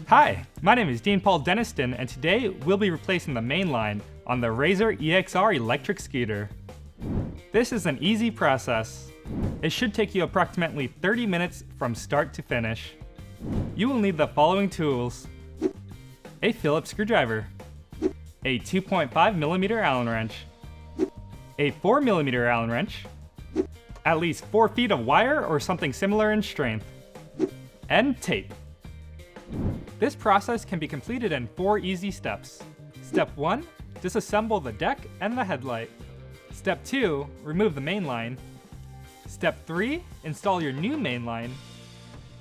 Hi, my name is Dean Paul Deniston, and today we'll be replacing the Mainline on the Razor EXR electric scooter. This is an easy process. It should take you approximately 30 minutes from start to finish. You will need the following tools: a Phillips screwdriver, a 2.5mm Allen wrench, a 4mm Allen wrench, at least 4 feet of wire or something similar in strength, and tape. This process can be completed in 4 easy steps. Step 1, disassemble the deck and the headlight. Step 2, remove the mainline. Step 3, install your new mainline.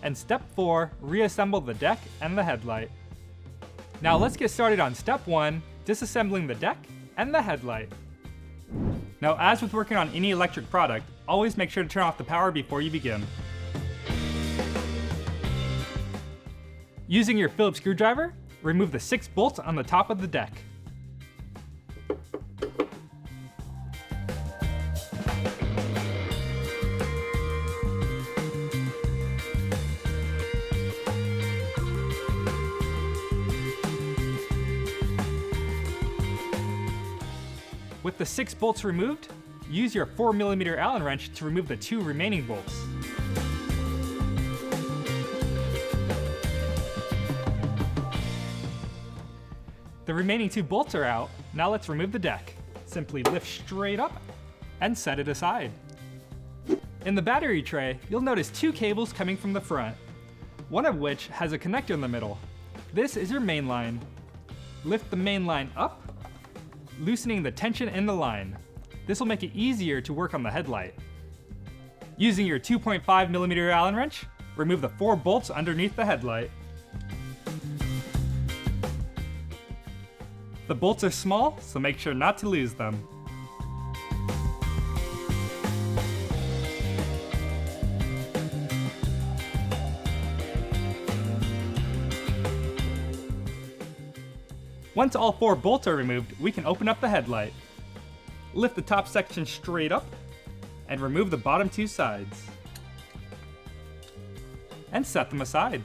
And step 4, reassemble the deck and the headlight. Now let's get started on step 1, disassembling the deck and the headlight. Now, as with working on any electric product, always make sure to turn off the power before you begin. Using your Phillips screwdriver, remove the 6 bolts on the top of the deck. With the 6 bolts removed, use your 4mm Allen wrench to remove the 2 remaining bolts. The remaining 2 bolts are out. Now let's remove the deck. Simply lift straight up and set it aside. In the battery tray, you'll notice 2 cables coming from the front, one of which has a connector in the middle. This is your main line. Lift the main line up, loosening the tension in the line. This will make it easier to work on the headlight. Using your 2.5mm Allen wrench, remove the 4 bolts underneath the headlight. The bolts are small, so make sure not to lose them. Once all 4 bolts are removed, we can open up the headlight. Lift the top section straight up and remove the bottom 2 sides. And set them aside.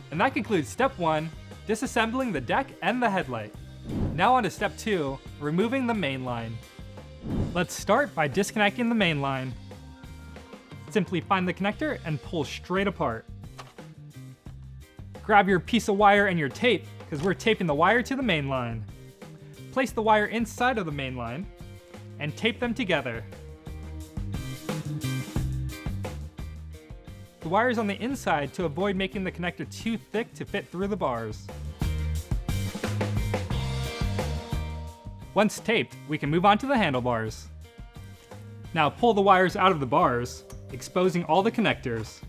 And that concludes step 1, disassembling the deck and the headlight. Now on to step 2, removing the main line. Let's start by disconnecting the main line. Simply find the connector and pull straight apart. Grab your piece of wire and your tape, because we're taping the wire to the main line. Place the wire inside of the main line and tape them together. The wire is on the inside to avoid making the connector too thick to fit through the bars. Once taped, we can move on to the handlebars. Now pull the wires out of the bars, exposing all the connectors.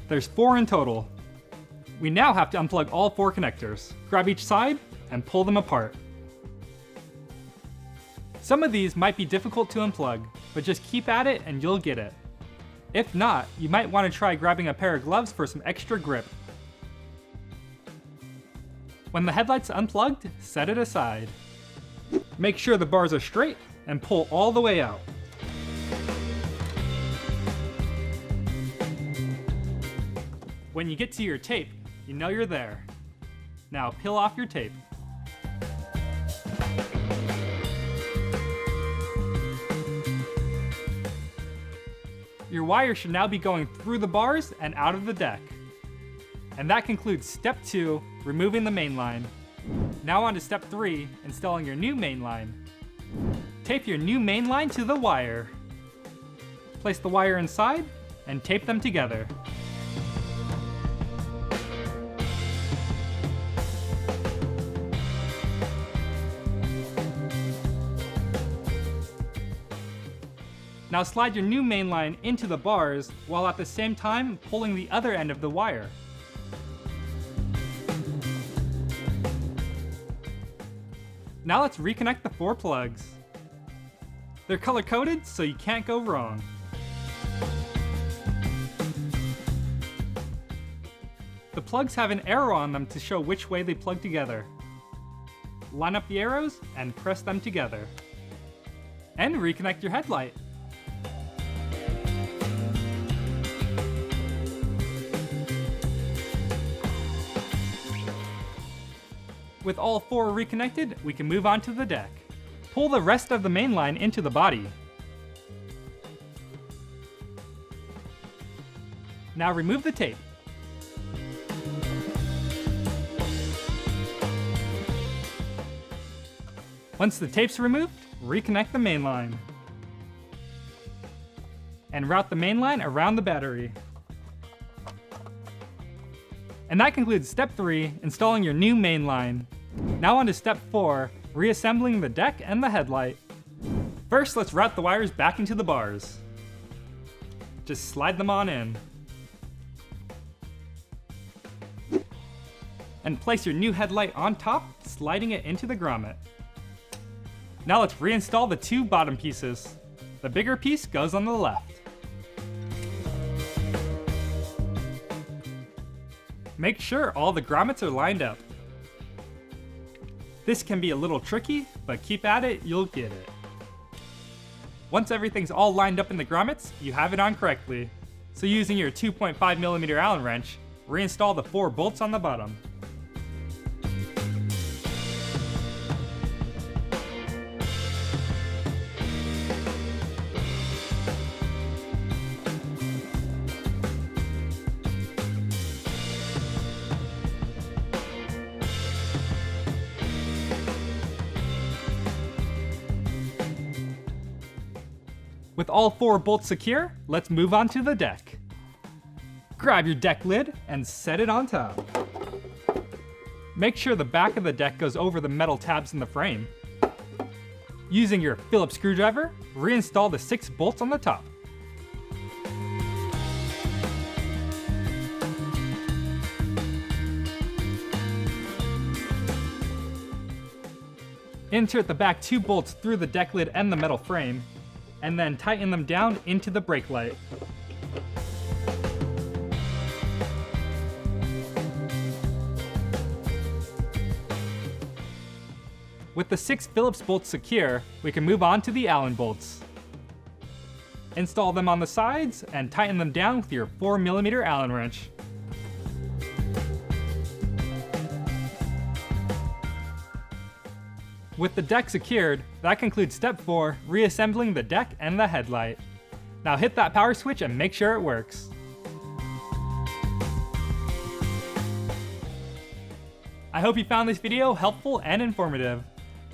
There's 4 in total. We now have to unplug all 4 connectors. Grab each side and pull them apart. Some of these might be difficult to unplug, but just keep at it and you'll get it. If not, you might want to try grabbing a pair of gloves for some extra grip. When the headlight's unplugged, set it aside. Make sure the bars are straight and pull all the way out. When you get to your tape, you know you're there. Now peel off your tape. Your wire should now be going through the bars and out of the deck. And that concludes step 2, removing the main line. Now on to step 3, installing your new main line. Tape your new main line to the wire. Place the wire inside and tape them together. Now slide your new main line into the bars while at the same time pulling the other end of the wire. Now let's reconnect the 4 plugs. They're color-coded, so you can't go wrong. The plugs have an arrow on them to show which way they plug together. Line up the arrows and press them together. And reconnect your headlight. With all 4 reconnected, we can move on to the deck. Pull the rest of the main line into the body. Now remove the tape. Once the tape's removed, reconnect the main line. And route the main line around the battery. And that concludes step 3, installing your new main line. Now on to step 4, reassembling the deck and the headlight. First, let's route the wires back into the bars. Just slide them on in. And place your new headlight on top, sliding it into the grommet. Now let's reinstall the 2 bottom pieces. The bigger piece goes on the left. Make sure all the grommets are lined up. This can be a little tricky, but keep at it, you'll get it. Once everything's all lined up in the grommets, you have it on correctly. So using your 2.5mm Allen wrench, reinstall the 4 bolts on the bottom. With all 4 bolts secure, let's move on to the deck. Grab your deck lid and set it on top. Make sure the back of the deck goes over the metal tabs in the frame. Using your Phillips screwdriver, reinstall the 6 bolts on the top. Insert the back 2 bolts through the deck lid and the metal frame, and then tighten them down into the brake light. With the 6 Phillips bolts secure, we can move on to the Allen bolts. Install them on the sides and tighten them down with your 4mm Allen wrench. With the deck secured, that concludes step 4, reassembling the deck and the headlight. Now hit that power switch and make sure it works. I hope you found this video helpful and informative.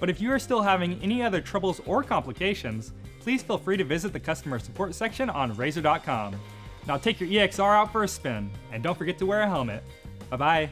But if you are still having any other troubles or complications, please feel free to visit the customer support section on Razor.com. Now take your EXR out for a spin, and don't forget to wear a helmet. Bye-bye.